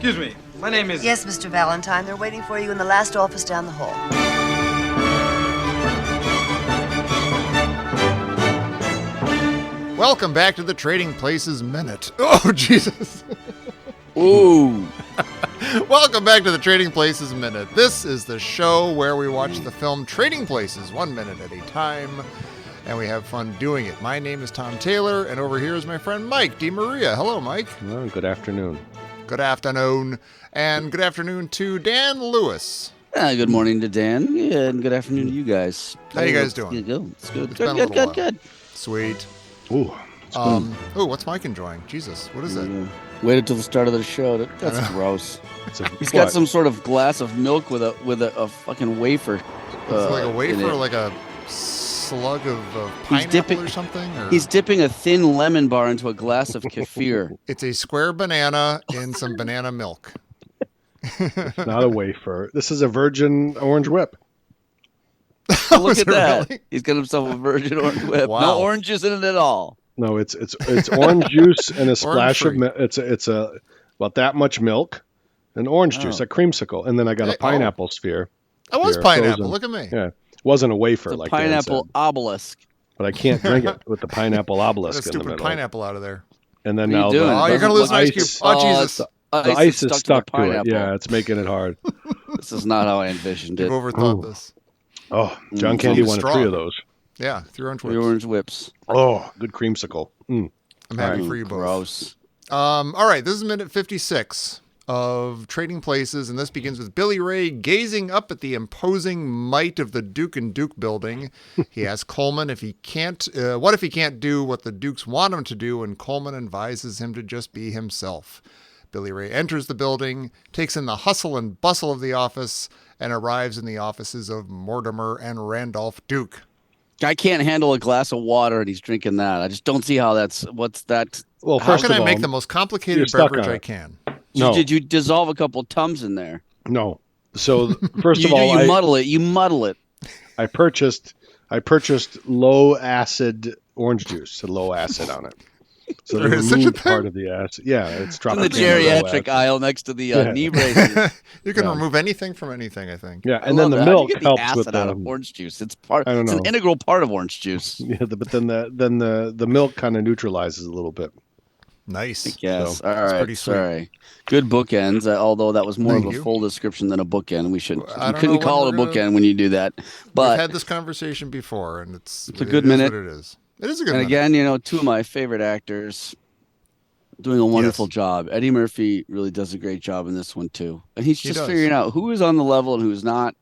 Excuse me. My name is... Yes, Mr. Valentine. They're waiting for you in the last office down the hall. Welcome back to the Trading Places Minute. Oh, Jesus. Ooh. Welcome back to the Trading Places Minute. This is the show where we watch the film Trading Places 1 minute at a time, and we have fun doing it. My name is Tom Taylor, and over here is my friend Mike DeMaria. Hello, Mike. Well, good afternoon. Good afternoon. And good afternoon to Dan Lewis. Good morning to Dan, and good afternoon to you guys. How you guys doing? It's good. It's been a little while. Good. Sweet. Ooh. What's Mike enjoying? Jesus, what is it? Waited till the start of the show. That's gross. He's got some sort of glass of milk with a fucking wafer. It's like a wafer, like a slug of pineapple or something? Or? He's dipping a thin lemon bar into a glass of kefir. It's a square banana in some banana milk. It's not a wafer. This is a virgin orange whip. Look at that. Really? He's got himself a virgin orange whip. Wow. No oranges in it at all. No, it's orange juice and a splash of Orange-free. milk. It's about that much milk and orange juice, a creamsicle, and then I got a pineapple sphere. That was here, pineapple. frozen. Look at me. Yeah, it wasn't a wafer It's a like Dan pineapple said, obelisk. but I can't drink it with the pineapple Get obelisk that in the stupid middle. pineapple out of there. And then What are now you doing? Oh, you're going to lose an ice cube. ice- Oh, Jesus. the ice is stuck the to it. pineapple. Yeah, it's making it hard. This is not how I envisioned You've it. overthought Ooh. this. Oh, John Mm, Candy so wanted strong. 3 of those. Yeah, 3 orange The whips. orange whips. Oh, good creamsicle. Mm. I'm happy Ooh, for you both. Gross. All right, this is minute 56 of Trading Places, and this begins with Billy Ray gazing up at the imposing might of the Duke and Duke building. He asks Coleman if he can't, what if he can't do what the Dukes want him to do, and Coleman advises him to just be himself. Billy Ray enters the building, takes in the hustle and bustle of the office, and arrives in the offices of Mortimer and Randolph Duke. Guy can't handle a glass of water and he's drinking that. I just don't see how what's that. Well, How first can of I all, make the most you're complicated stuck beverage on I it. can? No, Did you dissolve a couple Tums in there? no. So first You of all, muddle it. You muddle it. I purchased low acid orange juice, a low acid on it. So There they is such a removed thing? part of the acid. Yeah, it's In the tropicana low geriatric acid. aisle next to the Yeah. knee braces. You can Yeah. remove anything from anything, I think. Yeah, I and then love the that. How do milk you get helps the acid with out the. of orange juice. It's part. I don't It's an know. integral part of orange juice. Yeah, but then the milk kind of neutralizes a little bit. Nice. Yes. So, All it's right. pretty sweet. Sorry. Good bookends. Although that was more Thank of a you. full description than a bookend. We should. I You don't couldn't know call when it a we're gonna- bookend when you do that. We've But had this conversation before, and it's a good it is minute. what it is. It is a good and minute. again, 2 of my favorite actors doing a wonderful Yes. job. Eddie Murphy really does a great job in this one too, and he's He just does. figuring out who is on the level and who's not.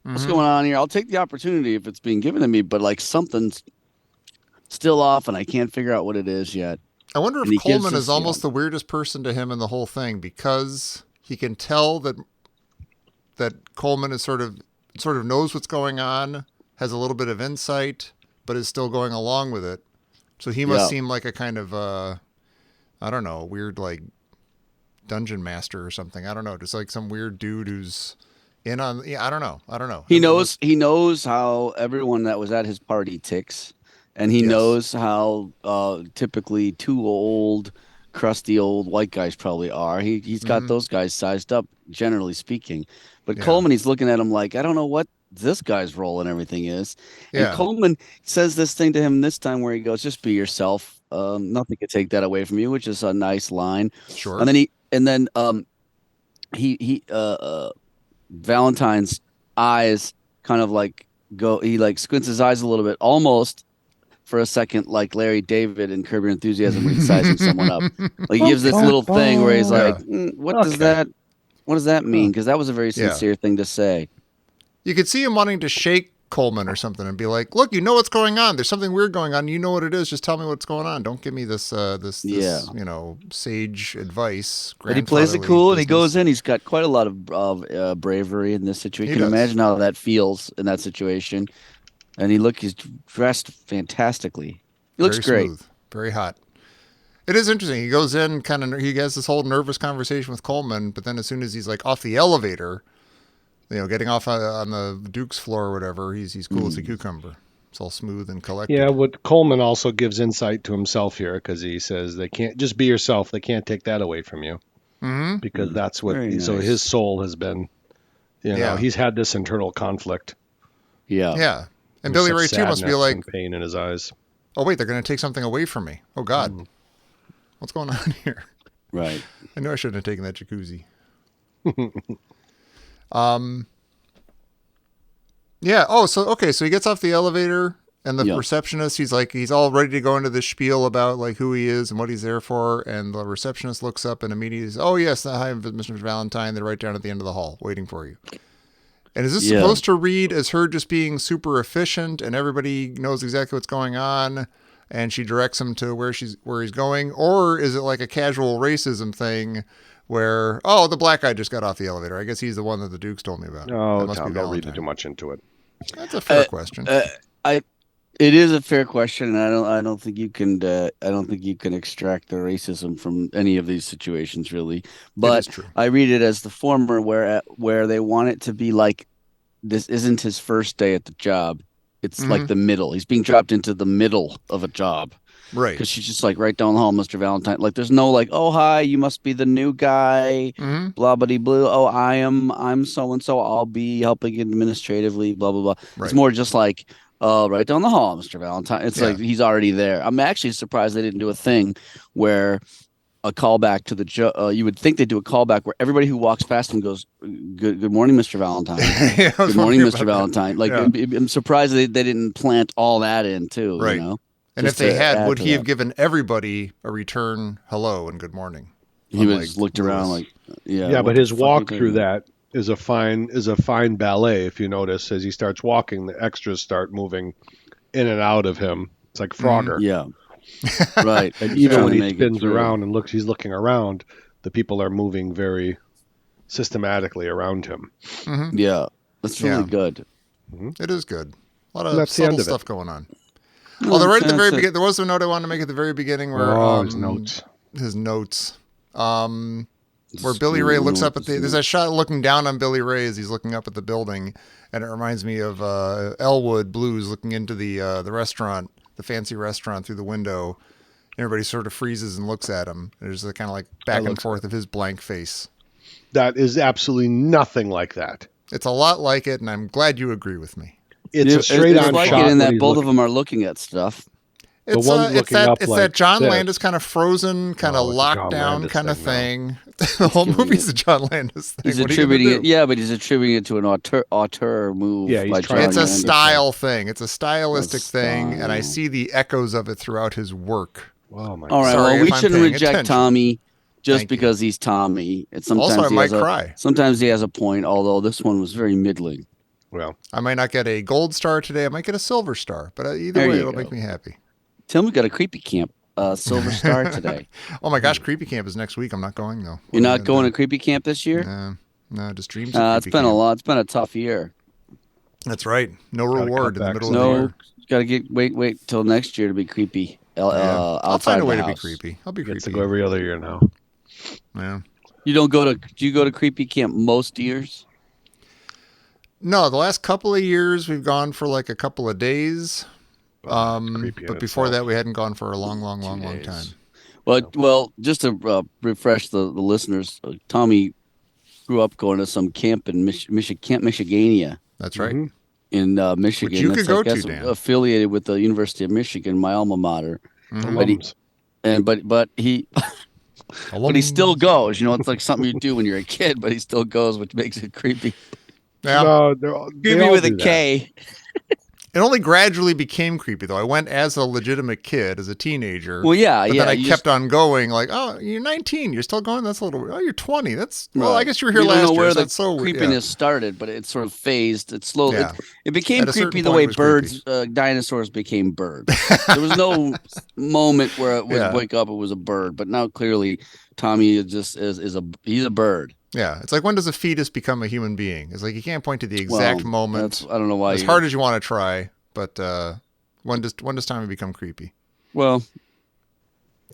What's Mhm. going on here? I'll take the opportunity if it's being given to me, but like something's still off, and I can't figure out what it is yet. I wonder and he if gives Coleman us, is almost the weirdest person to him in the whole thing, because he can tell that Coleman is sort of knows what's going on, has a little bit of insight, but is still going along with it. So he must Yeah. seem like a kind of I don't know, weird like dungeon master or something. I don't know, just like some weird dude who's in on. Yeah, I don't know. He knows how everyone that was at his party ticks, and he Yes. knows how typically 2 old, crusty old white guys probably are. He's got those guys sized up, generally speaking. But Yeah. Coleman, he's looking at him like, I don't know what this guy's role and everything is. Yeah. And Coleman says this thing to him this time where he goes, "Just be yourself. Nothing can take that away from you," which is a nice line. Sure. And then Valentine's eyes kind of like go. He like squints his eyes a little bit, almost for a second, like Larry David in Curb Your Enthusiasm when he's sizing someone up. Like he gives this little thing where he's like, "What does that mean?" Because that was a very sincere thing to say. You could see him wanting to shake Coleman or something and be like, "Look, you know what's going on. There's something weird going on. You know what it is. Just tell me what's going on. Don't give me this Yeah. sage advice." But he plays it grandfatherly cool, and he business. goes in. He's got quite a lot of bravery in this situation. He You can does. imagine how that feels in that situation. And he's dressed fantastically. He looks Very great. smooth, very hot. It is interesting. He goes in he has this whole nervous conversation with Coleman, but then as soon as he's like off the elevator, getting off on the Duke's floor or whatever, he's cool as a cucumber. It's all smooth and collected. Yeah, what Coleman also gives insight to himself here because he says they can't just be yourself. They can't take that away from you. Mhm. because that's what. Very So nice. his soul has been, Yeah. he's had this internal conflict. Yeah. Yeah. And There's Billy such Ray too must be sadness like, and pain in his eyes. oh wait, they're going to take something away from me. Oh God, what's going on here? Right. I knew I shouldn't have taken that jacuzzi. Yeah. Oh, so okay. So he gets off the elevator, and the Yeah. receptionist, he's all ready to go into the spiel about like who he is and what he's there for. And the receptionist looks up and immediately says, "Oh yes, hi, Mr. Valentine. They're right down at the end of the hall, waiting for you." And is this Yeah. supposed to read as her just being super efficient and everybody knows exactly what's going on, and she directs him to where he's going, or is it like a casual racism thing? Where, oh, the black guy just got off the elevator. I guess he's the one that the Dukes told me about. Oh, That must Tom, be don't read Valentine. too much into it. That's a fair question. It is a fair question, and I don't think you can extract the racism from any of these situations really. But is true. I read it as the former, where they want it to be like this isn't his first day at the job. It's like the middle. He's being dropped into the middle of a job. Right. Because she's just like right down the hall, Mr. Valentine. Like there's no like, oh hi, you must be the new guy, Mm-hmm. blah blah blue. Oh, I'm so and so. I'll be helping administratively, blah blah blah. Right. It's more just like, right down the hall, Mr. Valentine. It's Yeah. like he's already there. I'm actually surprised they didn't do a thing where a callback to the you would think they do a callback where everybody who walks past him goes, good morning, Mr. Valentine. Yeah, I was Good morning, wondering Mr. about that. Valentine. Like Yeah. I'm surprised they didn't plant all that in too. Right. You know? And if Just they to had, add would to he have that. given everybody a return hello and good morning? He Unlike was looked around Lewis. like, yeah. Yeah, what but the his fuck walk are you through doing? that is a fine ballet. If you notice, as he starts walking, the extras start moving in and out of him. It's like Frogger. Yeah. Right. And Even even when he make it spins through. around and he's looking around. The people are moving very systematically around him. Yeah. That's really Yeah. good. It is good. A lot And of that's the end subtle of it. stuff going on. Although right at the very beginning, there was a note I wanted to make at the very beginning where His notes. his notes, where Billy Ray looks up at there's that shot looking down on Billy Ray as he's looking up at the building, and it reminds me of Elwood Blues looking into the restaurant, the fancy restaurant through the window. Everybody sort of freezes and looks at him. There's a kind of like back and forth of his blank face. That is absolutely nothing like that. It's a lot like it, and I'm glad you agree with me. It's a straight on like shot. it in when that he's both of looking- them are looking at stuff. It's one's looking up it's like that John this. Landis kind of frozen, kind of Oh, it's a John lockdown Landis kind of thing thing. The whole movie's a John Landis thing. He's What are you gonna attributing do? it, yeah, but he's attributing it to an auteur move. Yeah, he's by trying John It's a Landis. style thing. It's a stylistic A thing, and I style. see the echoes of it throughout his work. Oh my All right, Sorry well, we if I'm shouldn't paying reject attention. Tommy just Thank you. because he's Tommy. It's sometimes Also, I he might has cry. Sometimes he has a point, although this one was very middling. Well, I might not get a gold star today. I might get a silver star, but either There way, you it'll go. make me happy. Tim, we got a creepy camp silver star today. Oh my gosh, Creepy Camp is next week. I'm not going though. You're not going to creepy camp this year? No, just dreams. It's been a lot. It's been a tough year. That's right. No Gotta reward cut in the back middle some of the No, year. got to wait till next year to be creepy. Yeah. I'll Outside find a the way to be house. creepy. I'll be gets to creepy. go every other year now. Yeah. You don't go to? Do you go to creepy camp most years? No, the last couple of years we've gone for like a couple of days. Creepy in But before itself. that, we hadn't gone for a long days. time. Well, just to refresh the listeners, Tommy grew up going to some camp in Camp Michigania That's right. Mhm. in Michigan. Which you That's could go to, that's Dan. affiliated with the University of Michigan, my alma mater. Mhm. But he- Alums. And but he but he still goes. You know, it's like something you do when you're a kid, but he still goes, which makes it creepy. Yeah. No, they Creepy all with a do that. K. It only gradually became creepy, though. I went as a legitimate kid, as a teenager. Well, yeah, But yeah. then I you kept just- on going, like, oh, you're 19. You're still going? That's a little weird. Oh, you're 20. That's, well, I Right. guess you were here don't last know year. where So the that's so weird. creepiness started, but it sort of phased. It slowly. Yeah. It became At a certain creepy the point, way it was birds, dinosaurs became birds. There was no moment where it was Yeah. wake up. It was a bird, but now clearly Tommy is just he's a bird. Yeah. It's like, when does a fetus become a human being? It's like, you can't point to the exact Well, moment. that's- I don't know why. As hard as you want to try, but when does Tommy become creepy? Well,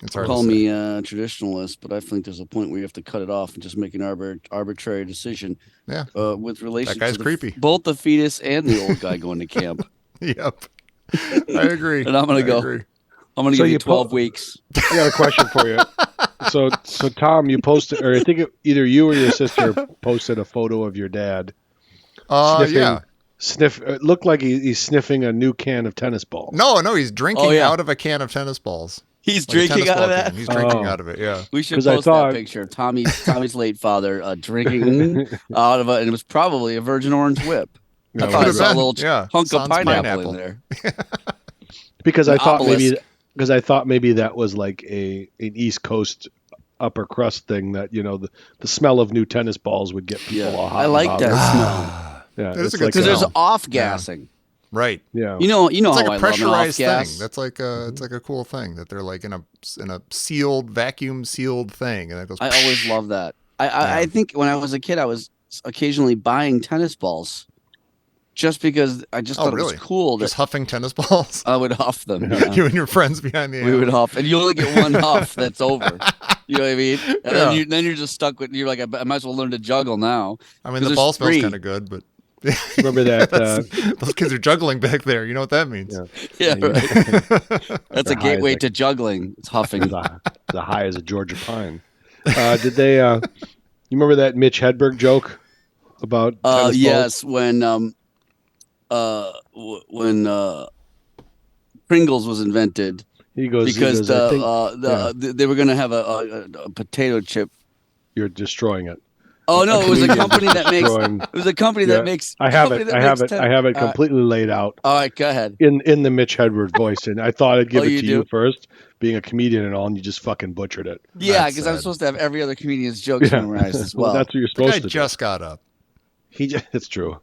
It's hard call to say. me a traditionalist, but I think there's a point where you have to cut it off and just make an arbitrary decision. Yeah. With relation guy's to creepy. both the fetus and the old guy going to camp. Yep. I agree. And I'm gonna I go. agree. I'm going to So give you you 12 pull- weeks. I got a question for you. So Tom, you posted, or I think either you or your sister posted a photo of your dad sniffing. Yeah. It looked like he's sniffing a new can of tennis balls. No, he's drinking Oh, yeah. out of a can of tennis balls. He's Like a drinking tennis out of ball that. can. He's drinking Oh. out of it, yeah. We should 'Cause I post thought- that picture of Tommy's late father drinking out of and it was probably a Virgin Orange Whip. Yeah, I thought I could've saw a been, little yeah. hunk Sans of pineapple pineapple. in there. because An I thought obelisk. maybe that was like an East Coast upper crust thing that the smell of new tennis balls would get people all hot. I like and that bothered. smell Yeah, That is it's a good like because there's smell. off gassing. Right. yeah. You know It's how like I a love an pressurized thing. off-gas. That's like it's like a cool thing that they're like in a sealed, vacuum sealed thing, and it goes. I always love that. I think when I was a kid, I was occasionally buying tennis balls just because I just Oh, thought it really? was cool that Just huffing tennis balls. I would huff them. Yeah. You and your friends behind the We would huff, and you only get one huff. That's over. You know what I mean? And Yeah. then you're just stuck with. You're like, I might as well learn to juggle now. I mean, 'Cause the there's ball smells three. kind of good, but Remember that? those kids are juggling back there. You know what that means? Yeah. Yeah, right. That's They're a high gateway as to juggling. It's huffing. the high as a Georgia pine. Did they? You remember that Mitch Hedberg joke about? tennis balls? Yes, when Pringles was invented He goes because I think they were going to have a potato chip. you're destroying it. Oh no, it was a company that makes. Destroying- It was a company Yeah, that makes. I have company it. that I have makes it. ten- I have it All right. completely laid out All right, go ahead. in the Mitch Hedberg voice, and I thought I'd give Oh, it you to you do? first, being a comedian and all, and you just fucking butchered it. Yeah, That's because I'm sad. supposed to have every other comedian's jokes memorized as well. That's what you're The guy supposed to just got up. do. It's true.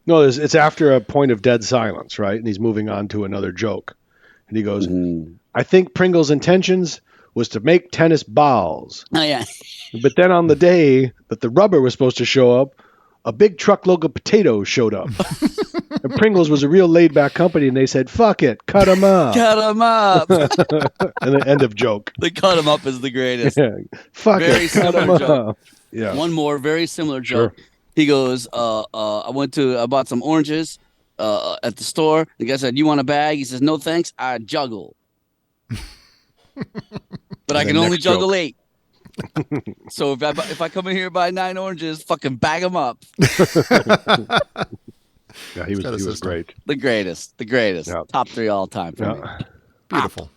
No, it's after a point of dead silence, right? And he's moving on to another joke, and he goes, Mhm. "I think Pringle's intentions was to make tennis balls, Oh yeah. but then on the day that the rubber was supposed to show up, a big truckload of potatoes showed up." And Pringles was a real laid-back company, and they said, "Fuck it, cut them up." Cut him up. And the end of joke. The cut him up is the greatest. Yeah. Fuck Very it, cut them similar joke. up. Yeah. One more very similar Sure. joke. He goes, I bought some oranges at the store. The guy said, "You want a bag?" He says, "No, thanks. I juggle." But I And can then only next juggle joke. 8. So if I come in here and buy 9 oranges, fucking bag them up. Yeah, he got a was system. great. The greatest. Yeah. Top 3 all time for me. Yeah. Beautiful.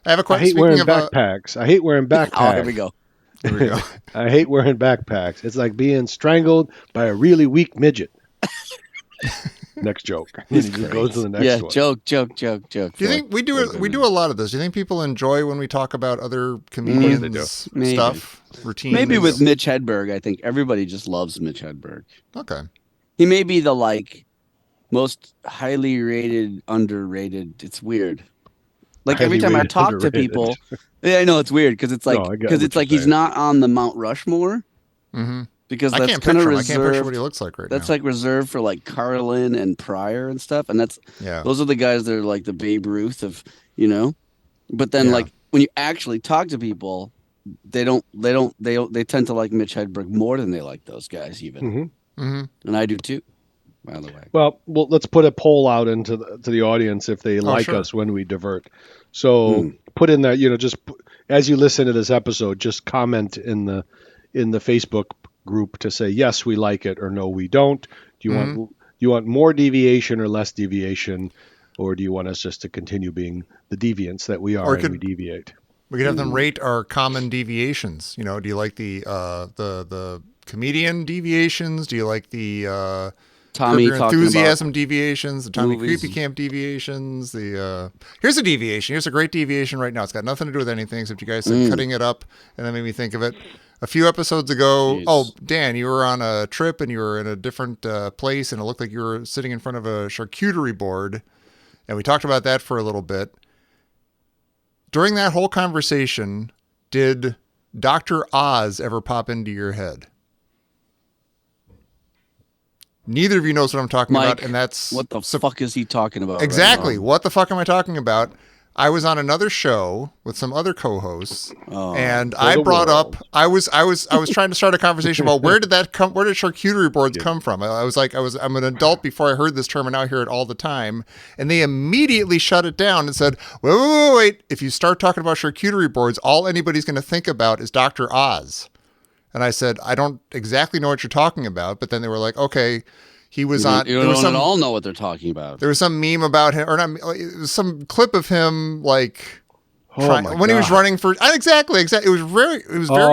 I have a I question. hate wearing Speaking of backpacks. I hate wearing backpacks. Oh, here we go. here we go. I hate wearing backpacks. It's like being strangled by a really weak midget. Next joke. And he just goes to the next Yeah, one. joke. Do you think we do a lot of this? Do you think people enjoy when we talk about other comedians' Maybe. stuff, routines? Maybe with Mitch Hedberg, I think everybody just loves Mitch Hedberg. Okay. He may be the most highly rated, underrated. It's weird. Like every Highly time I rated, talk to underrated. people, yeah, I know it's weird because it's like No, I get what you're he's saying. not on the Mount Rushmore Mm-hmm. because I that's can't kind picture of him. I can't picture reserved. what he looks like right That's now. like reserved for like Carlin and Pryor and stuff, and Yeah. those are the guys that are like the Babe Ruth of, you know. But then Yeah. like when you actually talk to people, they tend to like Mitch Hedberg more than they like those guys even, Mhm. Mm-hmm. and I do too. By the way, Well, let's put a poll out into the audience if they like sure. us when we divert. So Hmm. put in that, as you listen to this episode, just comment in the Facebook group to say yes, we like it, or no, we don't. Do you want more deviation or less deviation, or do you want us just to continue being the deviants that we are Or and could- we deviate? We could have them rate our common deviations. You know, do you like the comedian deviations? Do you like the Tommy Curb Your talking Enthusiasm deviations, the Tommy movies. Creepy Camp deviations, the here's a deviation. Here's a great deviation right now. It's got nothing to do with anything except you guys said cutting it up, and that made me think of it. A few episodes ago, Jeez. Dan, you were on a trip and you were in a different place, and it looked like you were sitting in front of a charcuterie board, and we talked about that for a little bit. During that whole conversation, did Dr. Oz ever pop into your head? Neither of you knows what I'm talking Mike, about, and that's What the fuck is he talking about? right exactly now? what the fuck am I talking about? I was on another show with some other co-hosts, and For I the brought world. up. I was trying to start a conversation about where did charcuterie boards come from? I'm an adult before I heard this term, and now I hear it all the time. And they immediately shut it down and said, wait. If you start talking about charcuterie boards, all anybody's going to think about is Dr. Oz. And I said, I don't exactly know what you're talking about. But then they were like, okay. He was on. You don't at all know what they're talking about. There was some meme about him, or not. It was some clip of him, like when he was God. running for. Exactly. It was very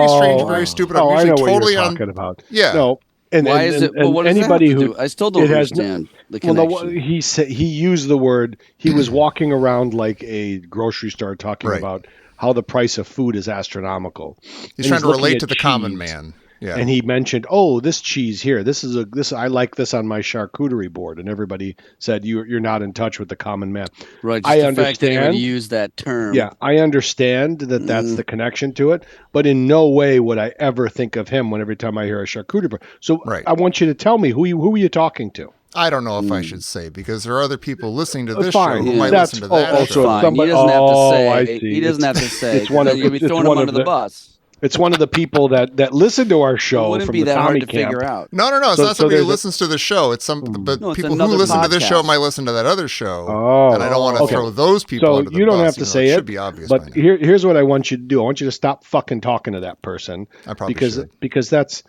strange, very stupid. I'm I usually know what totally you're on. talking about. Yeah. No. And, Why and, is it? and Well, what does anybody that have to who do? I still don't it has understand the Well, connection. he said he used the word. He was walking around like a grocery store talking Right. about how the price of food is astronomical. He's And trying to looking relate at to the common cheese. man. Yeah. And he mentioned, "Oh, this cheese here. This I like this on my charcuterie board." And everybody said, "You're not in touch with the common man." Right. Just I the fact that he would understand. use that term. Yeah, I understand that that's the connection to it, but in no way would I ever think of him when every time I hear a charcuterie board. So Right. I want you to tell me who are you talking to? I don't know if I should say because there are other people listening to That's this fine. show who Yeah. might That's listen to that also show. Fine. somebody- He doesn't have to Oh, say. I see. He doesn't have to say. it's one then of- you'd be it's throwing one him of under the the- bus. It's one of the people that listen to our It show wouldn't from be the that Tommy hard to camp. figure out. No. It's So- not so somebody who there's a- listens to the show. It's but No, it's people who another listen to this show podcast. might listen to that other show. Oh, and I don't want to okay. throw those people So under the you don't bus, have to even though say it it, should be obvious by but now. here's what I want you to do. I want you to stop fucking talking to that person. I probably because should. because that's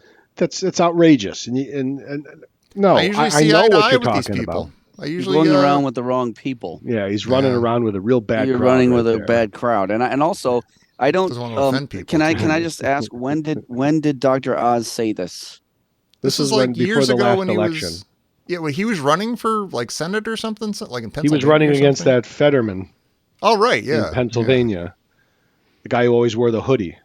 outrageous. And no, I usually I see know eye to what eye you're with these talking people. about. I You're usually going around with the wrong people. Yeah, he's running Yeah. around with a real bad. You're crowd running right with a there. bad crowd, and also I don't. Doesn't want to offend people, Can I too. just ask when did Dr. Oz say this? This is is like when before years the ago last when election. he was. Yeah, when he was running for like Senate or something, like in He Pennsylvania. was running or against something. that Fetterman Oh right, yeah, in Pennsylvania, the guy who always wore the hoodie.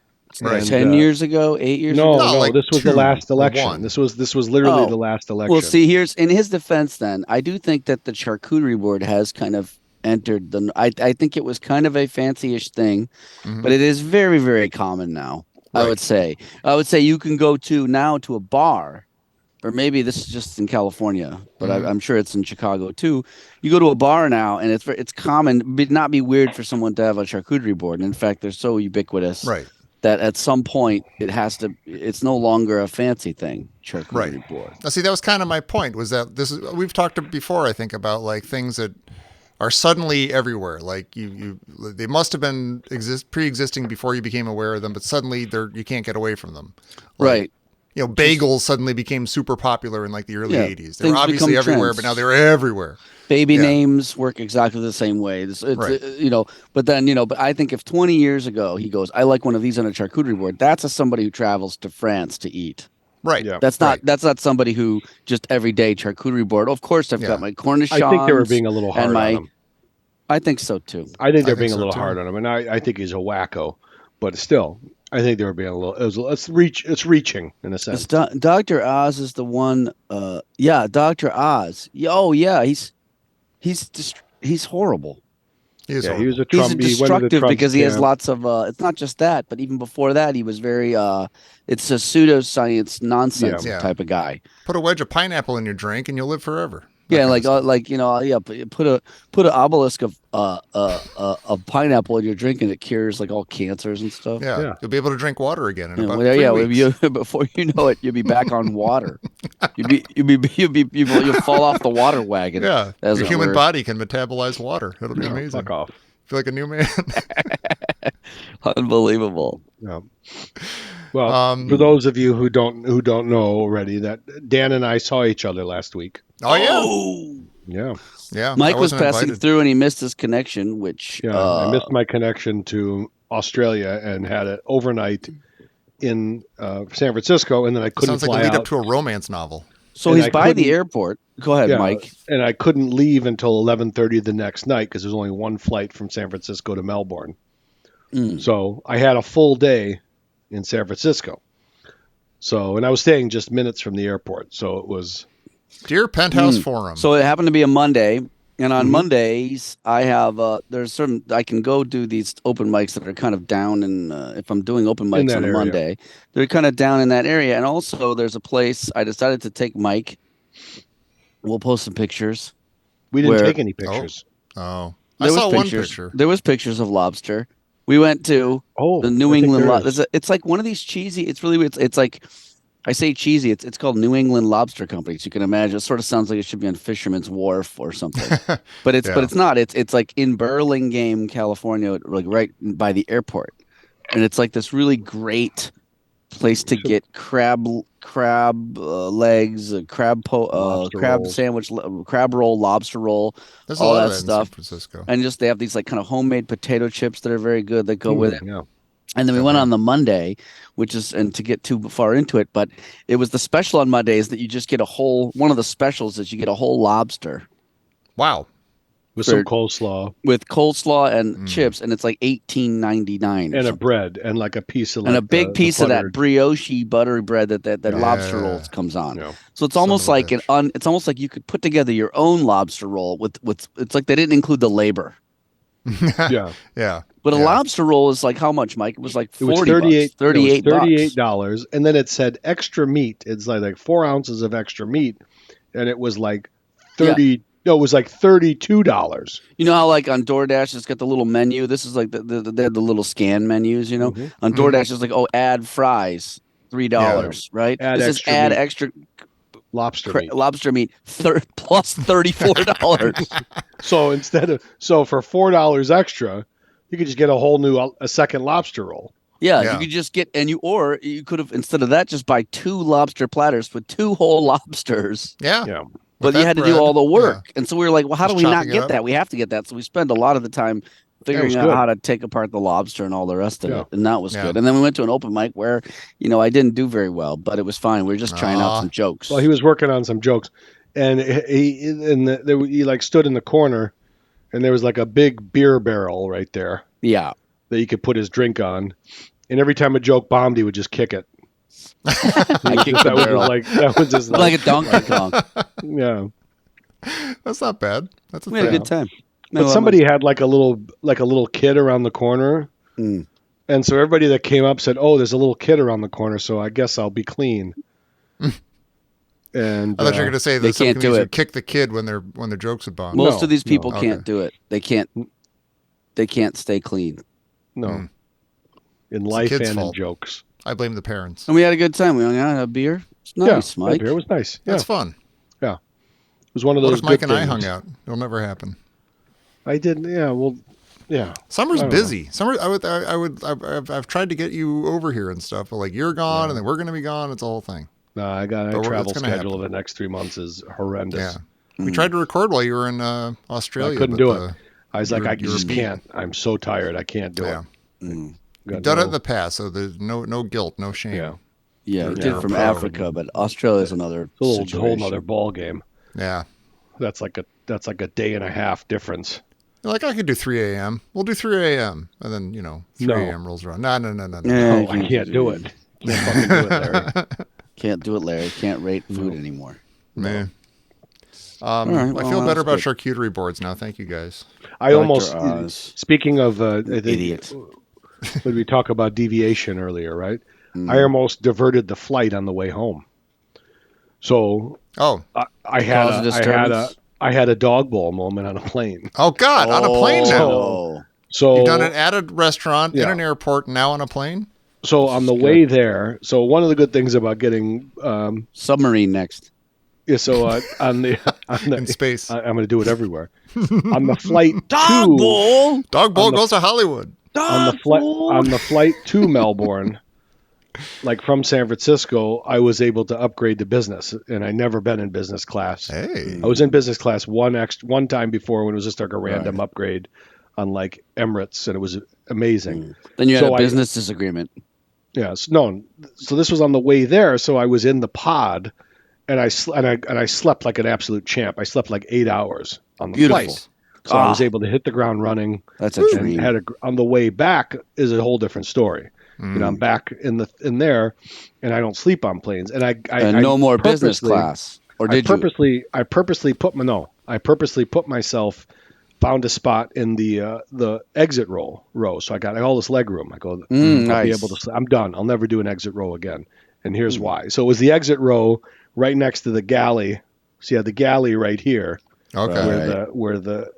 Right. And, 10 years ago, 8 years No, ago. No, like this was the 2 last or election. 1. This was literally Oh. the last election. Well, see, here's in his defense. Then I do think that the charcuterie board has kind of entered the. I think it was kind of a fancy-ish thing, but it is very, very common now. Right. I would say you can go to a bar, or maybe this is just in California, but I'm sure it's in Chicago too. You go to a bar now, and it's common, but not be weird for someone to have a charcuterie board. And in fact, they're so ubiquitous Right. that at some point it's no longer a fancy thing. Charcuterie Right. board. Now, see, that was kind of my point. Was that we've talked before? I think about like things that are suddenly everywhere. Like they must have been pre-existing before you became aware of them, but suddenly you can't get away from them. Like, Right. You know, bagels suddenly became super popular in like the early Yeah, 80s. They were things obviously become everywhere, trends. but now they're everywhere. Baby Yeah. names work exactly the same way. It's Right. but then, but I think if 20 years ago he goes, I like one of these on a charcuterie board, that's somebody who travels to France to eat. Right. Yeah. That's Right. not somebody who just everyday charcuterie board. Of course, I've Yeah. got my Cornichons. I think they were being a little hard and on him. I think so too. I think they're I think being a so, little too. hard on him, and I think he's a wacko. But still, I think they were being a little. It's reaching in a sense. Dr. Oz is the one. Dr. Oz. Oh yeah, he's horrible. He is Yeah, he horrible. was a He's Trump. He went to the destructive Trump because he has scam. lots of. It's not just that, but even before that, he was very. It's a pseudoscience nonsense Yeah. type of guy. Put a wedge of pineapple in your drink and you'll live forever. Yeah, That kind of stuff. put an obelisk of pineapple in your drink and it cures like all cancers and stuff. Yeah. You'll be able to drink water again in Yeah, about well, 3 weeks. before you know it, you'll be back on water. You'll fall off the water wagon. Yeah. as Your it human were. body can metabolize water. It'll be No, amazing. fuck off. Feel like a new man. Unbelievable. Yeah. Well, for those of you who don't know already, that Dan and I saw each other last week. Oh yeah. Yeah. Yeah. Mike I was wasn't passing invited. through and he missed his connection, which Yeah, I missed my connection to Australia and had it overnight in San Francisco, and then I couldn't Sounds like fly a lead out. up to a romance novel. so and he's I by the couldn't- airport. Go ahead, Yeah, Mike. and I couldn't leave until 11:30 the next night because there's only one flight from San Francisco to Melbourne. Mm. So I had a full day in San Francisco. So, and I was staying just minutes from the airport, so it was. Dear Penthouse Forum. So it happened to be a Monday, and on Mhm. Mondays I have I can go do these open mics that are kind of down, and if I'm doing open mics that on a area. Monday, they're kind of down in that area. And also, there's a place I decided to take Mike. We'll post some pictures. We didn't Where- take any pictures. oh. I saw one picture. There was pictures of lobster. We went to the New England. It's like one of these cheesy. It's really weird. It's like I say cheesy. It's called New England Lobster Company. So you can imagine. It sort of sounds like it should be on Fisherman's Wharf or something. But it's not. It's like in Burlingame, California, like right by the airport, and it's like this really great place to get crab legs, crab sandwich, crab roll, lobster roll, There's all a lot of that that stuff. in San Francisco. And just they have these like kind of homemade potato chips that are very good that go with it. Yeah. And then we went on the Monday, which is, and to get too far into it, but it was the special on Monday is that you just get one of the specials is you get a whole lobster Wow. With some coleslaw. with coleslaw and chips, and it's like $18.99 And a bread and like a piece of and a big piece of that brioche buttery bread that lobster Yeah. rolls comes on. Yeah. So it's almost Son of like a bitch. it's almost like you could put together your own lobster roll with it's like they didn't include the labor. Yeah. Yeah. But a Yeah. lobster roll is like how much, Mike? It was like It was 40 bucks, 38 bucks. $38, and then it said extra meat. It's like 4 ounces of extra meat, and it was like 30. No, it was like $32. You know how like on DoorDash it's got the little menu. This is like they have the little scan menus. You know, on DoorDash it's like add fries $3, right? Add this is extra add meat. extra Lobster meat. lobster meat plus $34. So for $4 extra, you could just get a second lobster roll. Yeah, Yeah. you could just get or you could have instead of that just buy 2 lobster platters with 2 whole lobsters. Yeah. Yeah. With But you that had to bread, do all the work. yeah. And so we were like, well, how Just do we not chopping it get up. that? We have to get that. So we spend a lot of the time figuring was out good. how to take apart the lobster and all the rest of Yeah. it. And that was Yeah. good. And then we went to an open mic where, I didn't do very well, but it was fine. We were just trying out some jokes. Well, he was working on some jokes, and he like stood in the corner, and there was like a big beer barrel right there yeah. that he could put his drink on. And every time a joke bombed, he would just kick it. I kicked the barrel. That was just like a Donkey Kong. yeah. That's not bad. That's a We had a thing. good time. But somebody had like a little kid around the corner, Mm. and so everybody that came up said, "Oh, there's a little kid around the corner, so I guess I'll be clean." And I thought you were going to say They that some can't do comedians it. would kick the kid when their jokes would bomb. Most No, of these no. people Okay. can't do it. They can't stay clean. no, in life kid's and fault. in jokes. I blame the parents. And we had a good time. We hung out, had a beer. It's nice, yeah, Mike. that beer was nice. Yeah, That's fun. it was one of What those. if Mike good and I things. hung out? It'll never happen. I did. Yeah. Well. Yeah. Summer's I don't busy. I've tried to get you over here and stuff, but like you're gone and then we're going to be gone. It's a whole thing. No, I But travel it's gonna schedule happen. the next 3 months is horrendous. Yeah. We tried to record while you were in Australia. I couldn't but, do it. I was like, you're- I you're just beat. can't. I'm so tired. I can't do Yeah. it. Mm. Got You've done it no- in the past, so there's no guilt, no shame. Yeah. Yeah, he You're did a from pro. Africa, but Australia's another It's a whole situation. nother ball game. Yeah. That's like a day and a half difference. You're like, I could do 3 a.m. We'll do 3 a.m. And then, 3 No. a.m. rolls around. No. Yeah, No, you I can't do it. Can't fucking do it, Larry. Can't do it, Larry. Can't rate food anymore. Man. All right, I well, feel better about that's charcuterie boards now. Thank you, guys. I almost. Dr. Oz. Speaking of, I think, Idiot. when we talk about deviation earlier, right? Mm. I almost diverted the flight on the way home. So Oh. I had Cause a a, disturbance? I had a dog bowl moment on a plane. Oh, God. On a plane now. Oh. So You've done it at a restaurant, in Yeah. an airport, now on a plane? So on the way there, so one of the good things about getting, Submarine next. yeah, so on the In space. I'm going to do it everywhere. On the flight Dog to bowl. Dog Bowl on the- goes to Hollywood. on the flight to Melbourne, like from San Francisco, I was able to upgrade to business, and I never been in business class. Hey. I was in business class one time before when it was just like a random upgrade on like Emirates, and it was amazing. Then you had So a I- business disagreement. Yes, no. So this was on the way there. So I was in the pod, and I slept like an absolute champ. I slept like 8 hours on the Beautiful. flight. So I was able to hit the ground running. That's a And dream. on the way back is a whole different story. I'm back in there, and I don't sleep on planes. And And no more business purposely- class. Or did you? I purposely put myself. Found a spot in the exit row. So I got all this leg room. I go, I'll be nice. able to. I'm done. I'll never do an exit row again. And here's why. So it was the exit row right next to the galley. So you had the galley right here, Okay. Right. where the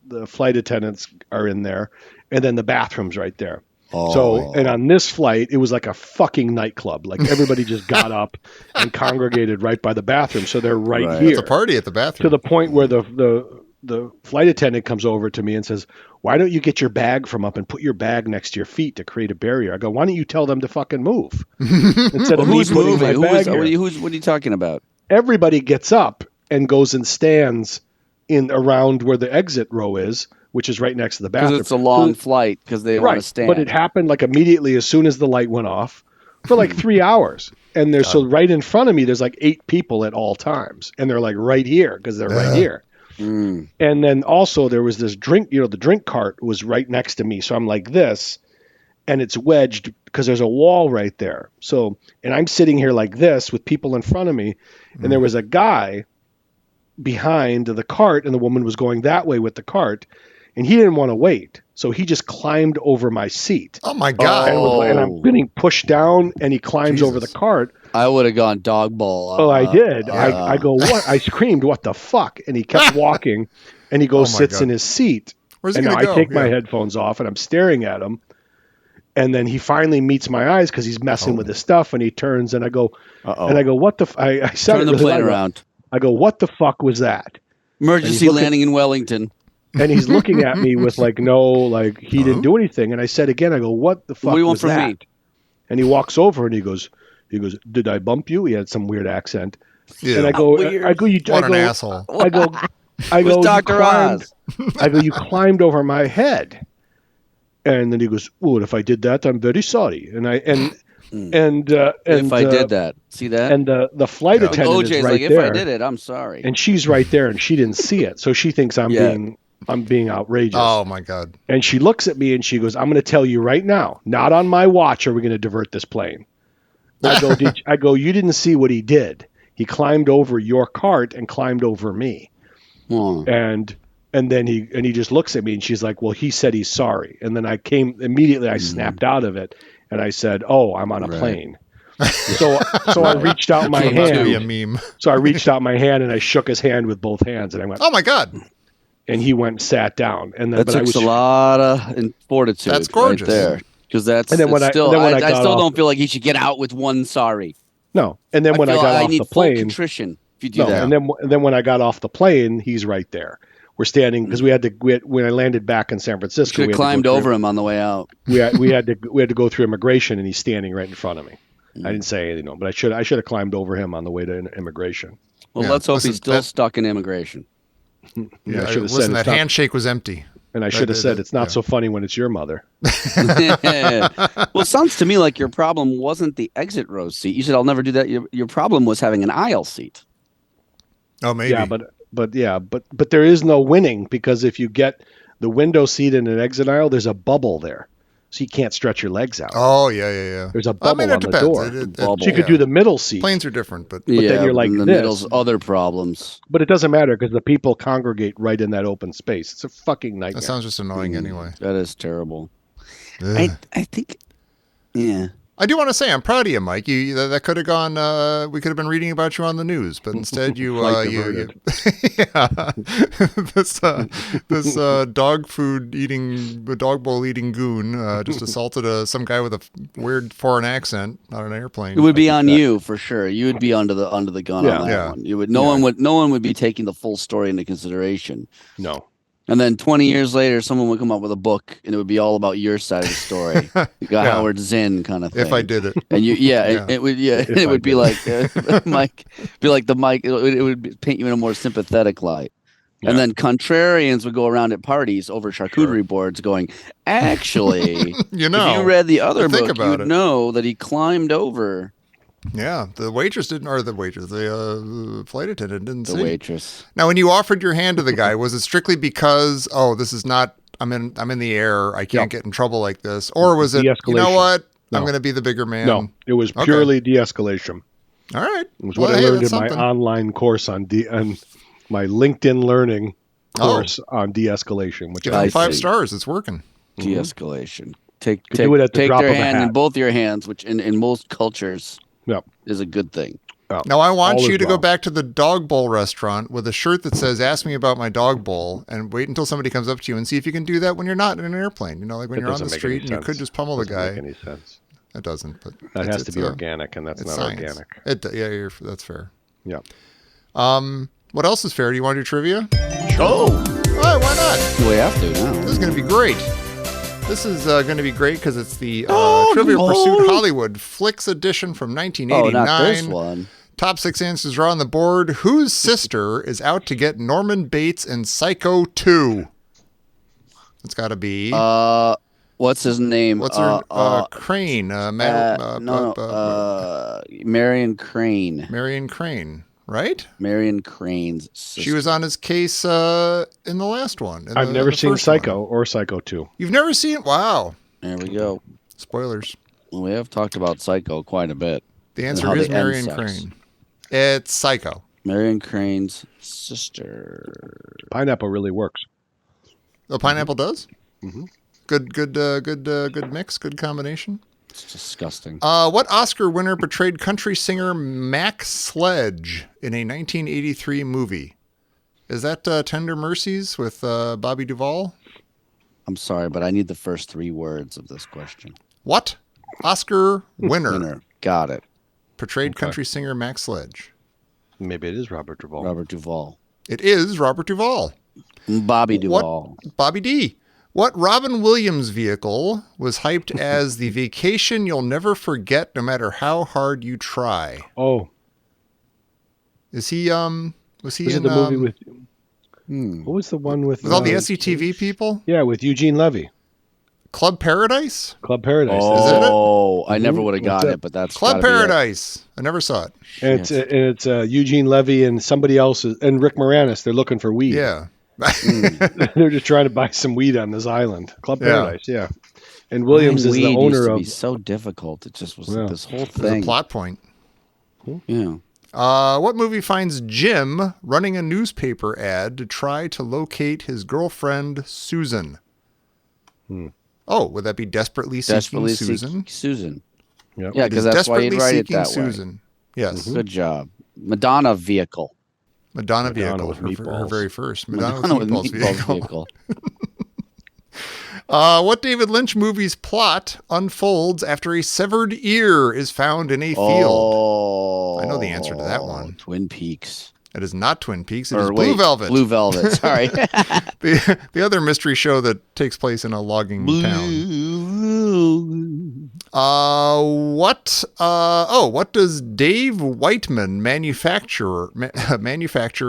the flight attendants are in there, and then the bathroom's right there. Oh. So, and on this flight, it was like a fucking nightclub. Like everybody just got up and congregated right by the bathroom. So they're right here. It's a party at the bathroom. To the point where the flight attendant comes over to me and says, "Why don't you get your bag from up and put your bag next to your feet to create a barrier?" I go, "Why don't you tell them to fucking move instead of me Who's putting moving? my bag here?" What are you talking about? Everybody gets up and goes and stands in around where the exit row is, which is right next to the bathroom. Because it's a long flight. Because they want to stand. But it happened like immediately as soon as the light went off for like 3 hours. And there's so right in front of me, there's like 8 people at all times, and they're like right here because they're right here. Mm. And then also there was this drink, the drink cart was right next to me. So I'm like this, and it's wedged because there's a wall right there. So, and I'm sitting here like this with people in front of me, and there was a guy behind the cart, and the woman was going that way with the cart, and he didn't want to wait. So he just climbed over my seat. Oh my God. And I'm getting pushed down, and he climbs over the cart. I would have gone dog ball. Oh, I did. I go, what? I screamed, "What the fuck?" And he kept walking, and he goes, sits in his seat. Where's he and gonna now go? I take my headphones off, and I'm staring at him. And then he finally meets my eyes because he's messing with his stuff, and he turns, and I go, "What the?" I said Turn it the really plane loud. around. I go, "What the fuck was that?" Emergency landing in Wellington. And he's looking at me with like he didn't do anything. And I said again, I go, "What the fuck What do you want was from that?" me? And he walks over and he goes, "Did I bump you?" He had some weird accent. Yeah. And I go, Weird. What an asshole. I go, Was Dr. Oz. I go, "You climbed over my head." And then he goes, "Well, if I did that, I'm very sorry." And If I did that, see that? and the flight attendant OJ's is right like, there. if I did it, I'm sorry. And she's right there, and she didn't see it, so she thinks I'm being outrageous. Oh my God. And she looks at me and she goes, "I'm going to tell you right now, not on my watch are we going to divert this plane." I go, "You didn't see what he did. He climbed over your cart and climbed over me." And then he just looks at me and she's like, "Well, he said he's sorry." And then I snapped out of it and I said, "Oh, I'm on a plane." So I reached out my That would be a hand. meme. So I reached out my hand and I shook his hand with both hands and I went, Oh my God. and he went and sat down. And then That takes a lot of fortitude. That's gorgeous. Right there. Because that's And then when I still, got I still off- don't feel like he should get out with one sorry. No. And then when I got off need the full plane, contrition if you do no. that. And then when I got off the plane, he's right there. We're standing because when I landed back in San Francisco, Should have climbed over him on the way out. we had to go through immigration, and he's standing right in front of me. I didn't say anything, but I should have climbed over him on the way to immigration. Well, Yeah, let's hope listen, he's still stuck in immigration. Yeah, I should have Listen, said that handshake was empty. and I should have said it's not so funny when it's your mother. Well, it sounds to me like your problem wasn't the exit row seat. You said, "I'll never do that." Your problem was having an aisle seat. Oh, maybe. Yeah, but there is no winning because if you get the window seat in an exit aisle, there's a bubble there, so you can't stretch your legs out. Oh, yeah. There's a bubble it on the depends. door. Bubble. So you could do the middle seat, Planes are different, but then you're like in the this. middle's other problems. but it doesn't matter because the people congregate right in that open space. It's a fucking nightmare. that sounds just annoying anyway. That is terrible. Ugh. I think, yeah. I do want to say I'm proud of you, Mike. That could have gone. We could have been reading about you on the news, but instead you, Flight you diverted. yeah, this dog bowl eating goon just assaulted some guy with a weird foreign accent on an airplane. It would be on you for sure. You would be under the gun on that Yeah. one. You would. No one would be taking the full story into consideration. No. And then 20 years later, someone would come up with a book, and it would be all about your side of the story. You got Yeah. Howard Zinn kind of thing. If I did it. And you, Yeah. it would, it I would be did. like Mike, be like the Mike. It would paint you in a more sympathetic light. Yeah. And then contrarians would go around at parties over charcuterie boards, going, "Actually, You know, if you read the other think book, about you'd it. know that he climbed over Yeah, the waitress didn't, or the waitress, the flight attendant didn't the see. waitress." Now, when you offered your hand to the guy, was it strictly because, this is not, I'm in the air, I can't get in trouble like this, or was it, you know De-escalation. what, I'm No. going to be the bigger man? No, it was Okay. purely de-escalation. All right. It was Well, what I hey, learned in that's my something. online course on my LinkedIn learning course on de-escalation, which Give I him 5 see. stars. It's working. De-escalation. Take Could do it at the take drop their of a hand in hat. both your hands, which in most cultures Yep. is a good thing. Now, I want All is you to go well. back to the dog bowl restaurant with a shirt that says, ask me about my dog bowl, and wait until somebody comes up to you and see if you can do that when you're not in an airplane. You know, like when That you're on the doesn't make street any and you could sense. just pummel the Doesn't guy. make any sense. That doesn't, but That it's- has to be it's, organic, and that's it's not science. organic. Yeah, that's fair. Yeah. What else is fair? Do you want to do trivia? Oh, All right, why not? we have to now. This is going to be great. This is going to be great because it's the Oh, Trivia no. Pursuit Hollywood Flicks edition from Oh, 1989. not this one. Top 6 answers are on the board. Whose sister is out to get Norman Bates in Psycho 2? It's got to be. What's his name? What's her Crane? Marion Crane. Marion Crane, right? Marion Crane's sister. She was on his case in the last one. I've never seen first Psycho one. or Psycho 2. You've never seen? Wow. There we go. Spoilers. We have talked about Psycho quite a bit. The And answer how is they end Marion sex. Crane. It's Psycho. Marion Crane's sister. Pineapple really works. The pineapple does. Mm-hmm. Good mix. Good combination. It's disgusting. What Oscar winner portrayed country singer Mac Sledge in a 1983 movie? Is that Tender Mercies with Bobby Duvall? I'm sorry, but I need the first 3 words of this question. What Oscar winner Winner. Got it. portrayed country singer Mac Sledge? Maybe it is Robert Duvall. Robert Duvall. It is Robert Duvall. Bobby Duvall. Bobby D. What Robin Williams vehicle was hyped as the vacation you'll never forget no matter how hard you try? Oh, Was he was in it the movie with? Hmm. What was the one with? with all the SCTV people? Yeah, with Eugene Levy, Club Paradise? Club Paradise. that it? Oh, I never Mhm. would have What's got that? it, but that's Club gotta be it. Paradise. I never saw it. And it's Eugene Levy and somebody else and Rick Moranis. They're looking for weed. Yeah. They're just trying to buy some weed on this island. Club Yeah. Paradise. Yeah. And Williams is Weed the used owner to of. be so difficult. It just was Yeah. this whole There's a thing. plot point. Yeah. What movie finds Jim running a newspaper ad to try to locate his girlfriend, Susan? Oh, would that be Desperately Seeking Desperately Susan? Seeking Susan. Yep. Yeah, It is because that's why you'd Desperately write it Seeking that Susan. Yes. way. Good job. Madonna vehicle. Madonna vehicle, with her meatballs. very first. Madonna with Meatballs meatballs vehicle. vehicle. What David Lynch movie's plot unfolds after a severed ear is found in a field? Oh, I know the answer to that one. Twin Peaks. It is not Twin Peaks. It is Or Blue wait, Velvet. Blue Velvet. Sorry. The other mystery show that takes place in a logging town. What does Dave Whiteman manufacture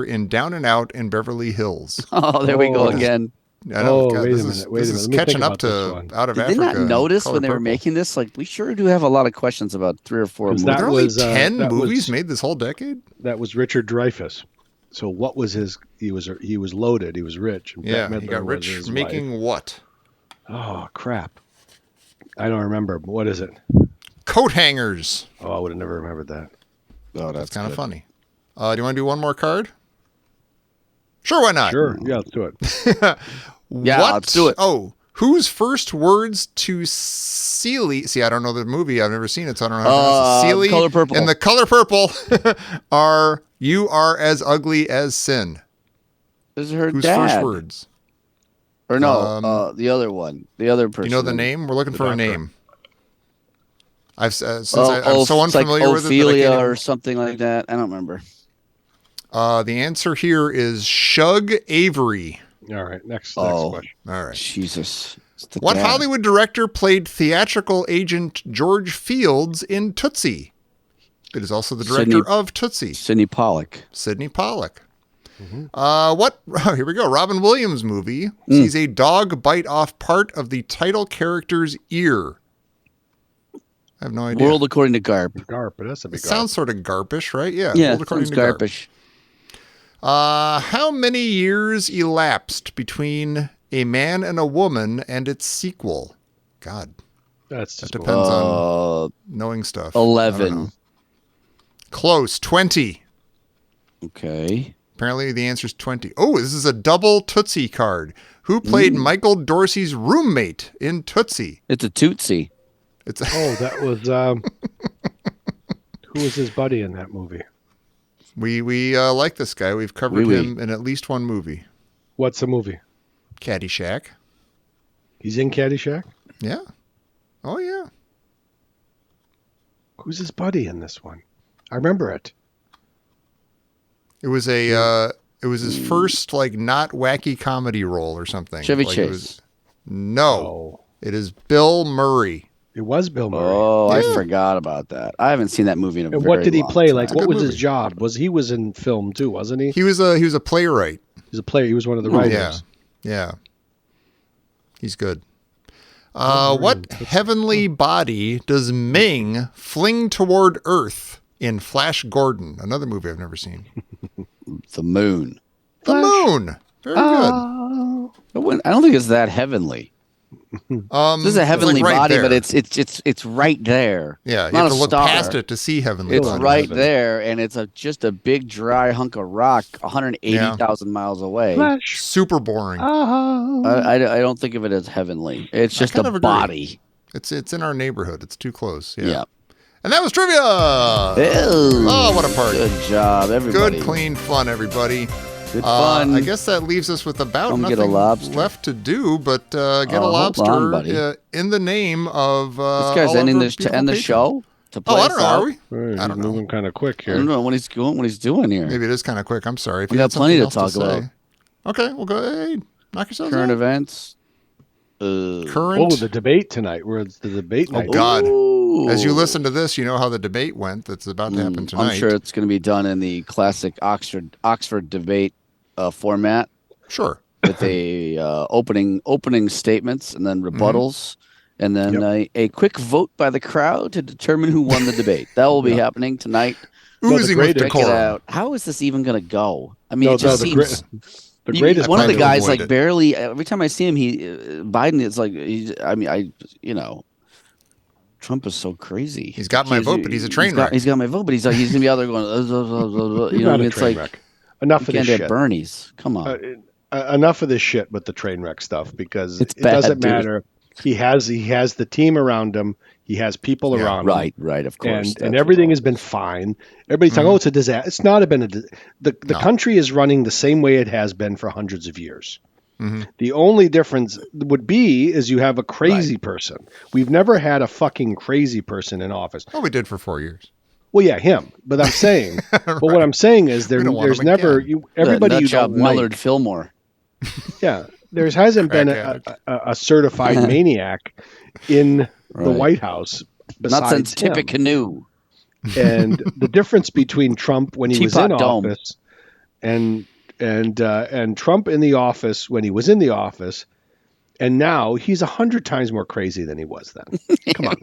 in Down and Out in Beverly Hills? Oh, there we go Oh. again. I know, Oh, God, wait a this minute, is- wait a this minute. is Let me catching think up about this to one. Out of Did Africa. they not notice Color when they were Purple. making this? Like, we sure do have a lot of questions about 3 or 4 'Cause movies. that There are only was, 10 that movies was- made this whole decade? That was Richard Dreyfuss. So what was his? He was loaded. He was rich. And Yeah, Bette he Midler got was rich his making what? wife. Oh crap! I don't remember. What is it? Coat hangers. Oh, I would have never remembered that. Oh, That's kind of good. funny. Do you want to do one more card? Sure, why not? Sure. Yeah, let's do it. Yeah, let's do it. Oh, whose first words to Celie? See, I don't know the movie. I've never seen it, so I don't know how to pronounce it. Celie Color Purple. and the Color Purple are "You are as ugly as sin." This is her Whose dad. first words? Or no, the other one. The other Do person. you know the name? We're looking for a doctor. name. Since I'm It's so like unfamiliar with it that I Ophelia can't or something like that. I don't remember. the answer here is Shug Avery. All right. Next Oh. question. All right. Jesus. It's the What dad. Hollywood director played theatrical agent George Fields in Tootsie? It is also the director Sidney- of Tootsie, Sidney Pollock. Sidney Pollack. Here we go. Robin Williams movie sees a dog bite off part of the title character's ear. I have no idea. World According to Garp. Garp, but that's a It big sounds sort of garpish, right? Yeah. Yeah, World it According sounds to Garp. garpish. How many years elapsed between A Man and a Woman and its sequel? God, That's that depends on knowing stuff. I don't 11. know. Close. 20. Okay. Apparently the answer is 20. Oh, this is a double Tootsie card. Who played Michael Dorsey's roommate in Tootsie? It's a Tootsie. It's Oh, that was Who was his buddy in that movie? We like this guy. We've covered him in at least one movie. What's the movie? Caddyshack. He's in Caddyshack? Yeah. Oh, yeah. Who's his buddy in this one? I remember it. It was his first, like, not wacky comedy role or something. Chevy like Chase. No. It is Bill Murray. It was Bill Murray. Oh, Yeah. I forgot about that. I haven't seen that movie in a And very what did he long play? time. Like, It's a what good was his movie. job? He was in film too, wasn't he? He was a playwright. He's a player. He was one of the Oh, writers. Yeah. He's good. What heavenly body does Ming fling toward Earth in Flash Gordon? Another movie I've never seen. The moon. The moon. Very good. I don't think it's that heavenly. This is a heavenly it's like right body, there. but it's right there. Yeah, you not have a to look star. past it to see heavenly It's bodies. right there, and it's just a big dry hunk of rock, 180,000 miles away. Flash. Super boring. I don't think of it as heavenly. It's just kind a of agree. body. It's in our neighborhood. It's too close. Yeah. Yeah. And that was trivia. Ew. Oh, what a party. Good job, everybody. Good, clean fun, everybody. Good fun. I guess that leaves us with about Come get a nothing lobster. left to do, but get a hold lobster on, buddy. in the name of This guy's all ending of our this to beautiful end the patrons. show. To play Oh, I us don't know. out? Are we? He's I don't know. moving kind of quick I don't here. know what he's doing here. Maybe it is kind of quick. I'm sorry. If We you got had plenty something to else talk about. say. Okay, we'll go. Hey, knock yourselves Current out. events. Current. Oh, the debate tonight. Where it's the debate night. God. Ooh. As you listen to this, you know how the debate went. That's about to happen tonight. I'm sure it's going to be done in the classic Oxford debate format Sure. with a opening statements and then rebuttals, and then a quick vote by the crowd to determine who won the debate. That will be happening tonight. Oozing with greatest- Check it decorum. out. How is this even going to go? I mean, it No, just the seems. The greatest. One of the plan to guys avoid like it. barely. Every time I see him, Biden is like. Trump is so crazy. He's got my vote, but he's a train wreck. He's got my vote, but he's gonna be out there going. He's You know, not a it's train like wreck. Enough you of can't this have shit. Bernie's. Come on. Enough of this shit with the train wreck stuff because It's it bad, doesn't dude. matter. He has the team around him. He has people around him. Right, of course. And everything has been fine. Everybody's talking, oh, it's a disaster. It's not been the country is running the same way it has been for hundreds of years. The only difference would be is you have a crazy person. We've never had a fucking crazy person in office. Oh, we did for 4 years. Well, yeah, him. But I'm saying, but what I'm saying is We don't want there's him never again. everybody you Nutjob don't like. Millard Fillmore. Yeah, there hasn't been Crack a certified maniac in the Right. White House besides Not since him. Tippecanoe. And the difference between Trump when he was in Teapot Dome. office and Trump in the office when he was in the office, and now he's 100 times more crazy than he was then. Come on.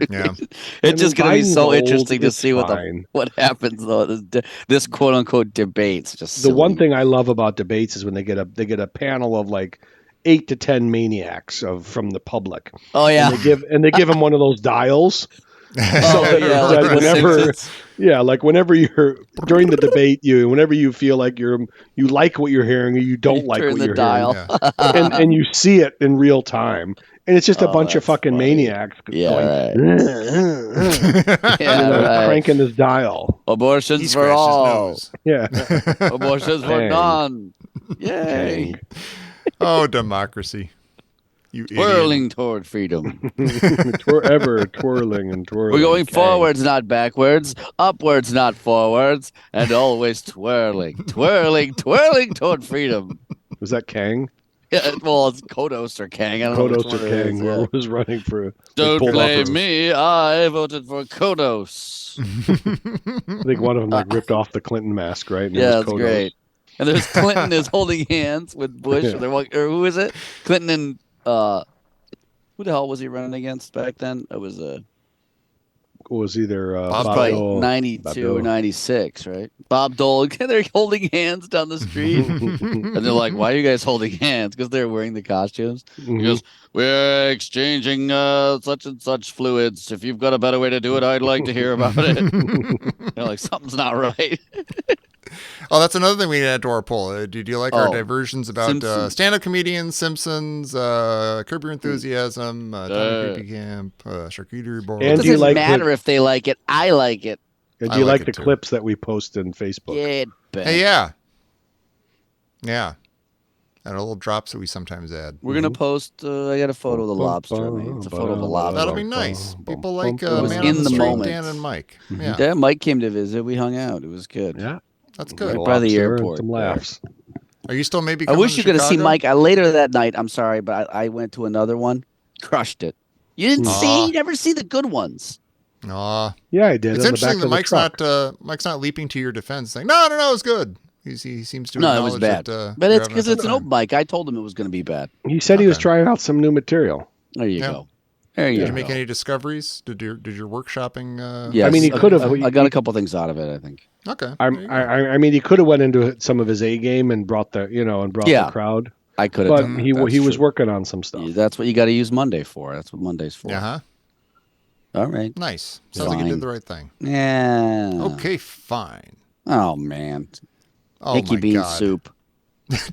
Yeah. It's just going to be Biden's so old, interesting to it's see fine. what happens though. This quote unquote debates just The silly. one thing I love about debates is when they get a panel of like 8 to 10 maniacs from the public. Oh yeah. And they give him one of those dials. Oh yeah. that Like the whenever- Simpsons. Yeah, like whenever you're during the debate, whenever you feel like you like what you're hearing or you don't like Turn what the you're dial. hearing, and you see it in real time, and it's just a Oh, bunch of that's fucking funny. maniacs Yeah, going, Yeah, right. cranking this dial. Abortions He for scratched his all. nose. Yeah, Abortions for Dang. none. Yay. Dang. Oh, democracy. You idiot. Whirling toward freedom. Ever twirling and twirling. We're going Dang. forwards, not backwards, upwards, not forwards, and always twirling, twirling, twirling toward freedom. Was that Kang? Yeah, well, it's Kodos or Kang. I don't know Kodos which or one it Kang? is, Whoever yeah. was running for? they Don't pulled off blame the- me. I voted for Kodos. I think one of them ripped off the Clinton mask, right? And it Yeah, was that's Kodos. great. And there's Clinton is holding hands with Bush. Yeah. Or, or who is it? Clinton and who the hell was he running against back then? It was It was either Bob probably Dole. 92 Bob or Dole. 96, right? Bob Dole. They're holding hands down the street. And they're like, why are you guys holding hands? Because they're wearing the costumes. Mhm. He goes, we're exchanging such and such fluids. If you've got a better way to do it, I'd like to hear about it. They're like, something's not right. Oh, that's another thing we add to our poll. Do you like our Oh, diversions about Simpsons. stand-up comedians, Simpsons, Curb Your Enthusiasm, Tommy Creepy Camp, Charcuterie Board? And It do you doesn't like matter if they like it. I like it. And I do you like like it the too. clips that we post in Facebook? Get back. Hey, yeah. Yeah. And a little drops that we sometimes add. We're gonna post. I got a photo of the lobster. I mean, it's a photo of the lobster. That'll be nice. People like It was Man in on the the Street, moment. Dan and Mike. Yeah, Yeah, Mike came to visit. We hung out. It was good. Yeah. that's Right good. by the lobster and airport Some there. laughs. Are you still maybe I coming wish to you could have seen Chicago? Mike later that night. I'm sorry, but I went to another one. Crushed it. You didn't see? You never see the good ones. Aw. Yeah, I did. It's on the interesting back that of the truck. Mike's not leaping to your defense saying, no, it's good. He seems to No, it acknowledge was bad. that, But you're it's having a because tough it's an time. open mic. I told him it was going to be bad. He said he was Okay. trying out some new material. There you Yeah. go. There you Did go. you make any discoveries? Did your workshopping? Yes. I mean, he could have- I got a couple things out of it, I think. Okay. there you go. I mean, he could have went into some of his A game and brought the Yeah. the crowd. I could have But done that. he That's was true. working on some stuff. That's what you got to use Monday for. That's what Monday's for. Uh-huh. All right. Nice. Sounds like you Fine. did the right thing. Yeah. Okay, fine. Oh man. Oh Icky my bean God. soup.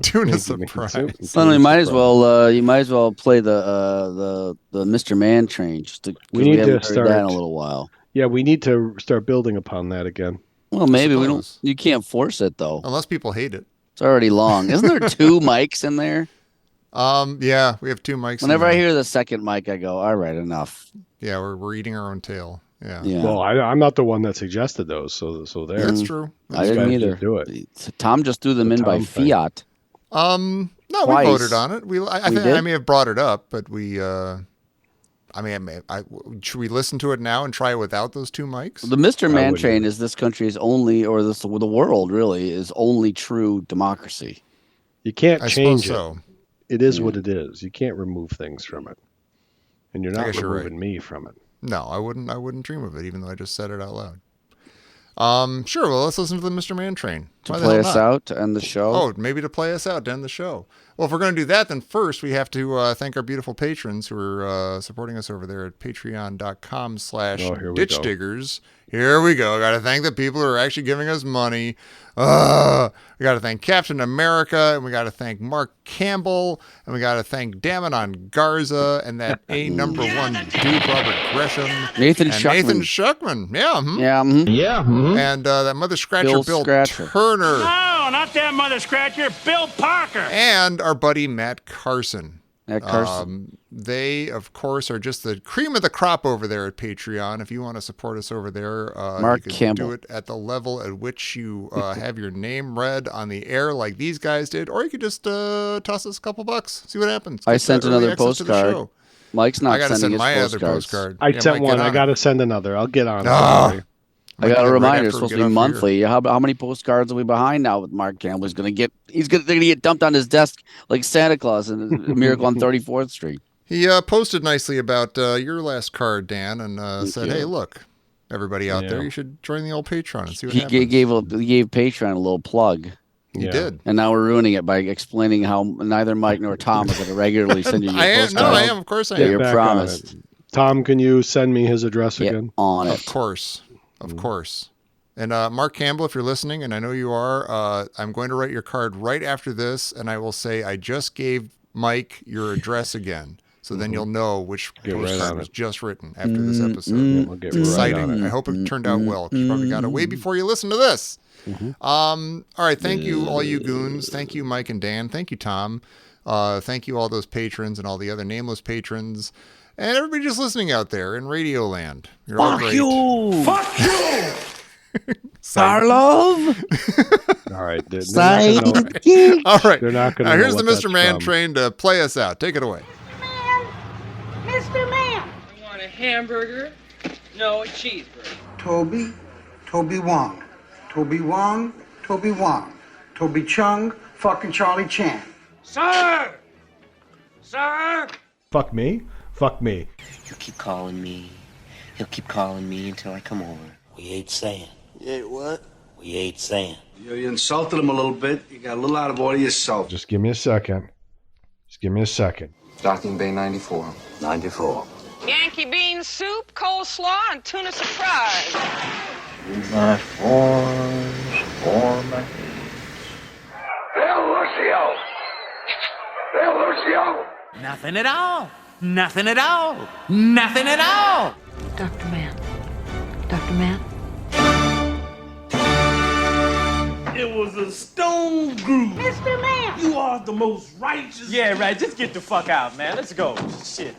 Tuna Bean surprise. soup. Well, you might as well. You might as well play the Mr. Man train. Just to, 'cause We need to haven't heard that in start- a little while. Yeah, we need to start building upon that again. Well, maybe we don't. suppose. You can't force it though. Unless people hate it. It's already long. Isn't there 2 mics in there? Yeah, we have 2 mics. in Whenever I there. hear the second mic, I go, "All right, enough." Yeah, we're eating our own tail. Yeah. Yeah. Well, I'm not the one that suggested those, so there. That's true. I Those didn't guys either. did do it. Tom just threw them The in by Tom thing. fiat. No, Twice. we voted on it. I We think did? I may have brought it up, but we. Should we listen to it now and try it without those 2 mics? The Mr. Man wouldn't train either. is this country's only, or the world really, is only true democracy. You can't I change suppose it. so. It is what it is. You can't remove things from it, and you're I not guess you're removing me from it. No, I wouldn't dream of it, even though I just said it out loud. Sure. Well, let's listen to the Mr. Man train. To Why the play hell us not? out to end the show. Oh, maybe to play us out to end the show. Well, if we're going to do that, then first we have to thank our beautiful patrons who are supporting us over there at Oh, here we patreon.com/ditch go. diggers. Here we go. Got to thank the people who are actually giving us money. We got to thank Captain America, and we got to thank Mark Campbell, and we got to thank Damon on Garza, and that A number 1 dude, Robert Gresham, Nathan and Schuckman. Nathan Schuckman. Yeah. Yeah. And that Mother Scratcher, Bill Bill Scratcher. Turner. No, not that mother scratcher, Bill Parker. And our buddy Matt Carson. At Carson. They, of course, are just the cream of the crop over there at Patreon. If you want to support us over there, Mark you can Campbell. do it at the level at which you have your name read on the air like these guys did, or you could just toss us a couple bucks, see what happens. I Get sent the early another access to the postcard. show. Mike's I not got to sending send his my other postcards. postcard. I Yeah, sent Mike, one. get I on got it. to send another. I'll get on it. Ah. Sorry. I got do a it right reminder. after It's we supposed get to be off here. monthly. How many postcards are we behind now with Mark Campbell? They're gonna get dumped on his desk like Santa Claus in A Miracle on 34th Street. He posted nicely about your last card, Dan, and said, you. "Hey, look, everybody out there, Yeah. you should join the old Patreon and see what He happens." gave Patreon a little plug, He Yeah. did. and now we're ruining it by explaining how neither Mike nor Tom are going to regularly send you your I am. postcard. No, I am. Of course, I Yeah, am. you're Back on promised. it. Tom, can you send me his address Get again? on Of it. course. Of course. And Mark Campbell, if you're listening, and I know you are, I'm going to write your card right after this, and I will say, I just gave Mike your address again. So then you'll know which Get right postcard on was it. just written after this episode. Yeah, we'll get It's right exciting. on I it. hope it turned out well, 'cause you probably got it way before you listen to this. All right. Thank you, all you goons. Thank you, Mike and Dan. Thank you, Tom. Thank you, all those patrons and all the other nameless patrons. And everybody just listening out there in Radio Land. You're all great. Fuck you! Sarlov, All right. They're not side gonna know- gig. All right. They're not gonna Now, know here's the what Mr. that's Man from. train to play us out. Take it away. Mr. Man. You want a hamburger? No, a cheeseburger. Toby Wong. Toby Wong, Toby Wong. Toby Chung, fucking Charlie Chan. Sir! Sir! Fuck me. Fuck me. He'll keep calling me. He'll keep calling me until I come over. We ain't saying. You ain't what? We ain't saying. You insulted him a little bit. You got a little out of order yourself. Just give me a second. Just give me a second. Docking Bay 94. 94. Yankee bean soup, coleslaw, and tuna surprise. My forms for my Nothing at all. Nothing at all. Nothing at all. Dr. Man. Dr. Man. it was a stone groove. Mr. Man! You are the most righteous. Yeah, right. Just get the fuck out, man. Let's go. Shit.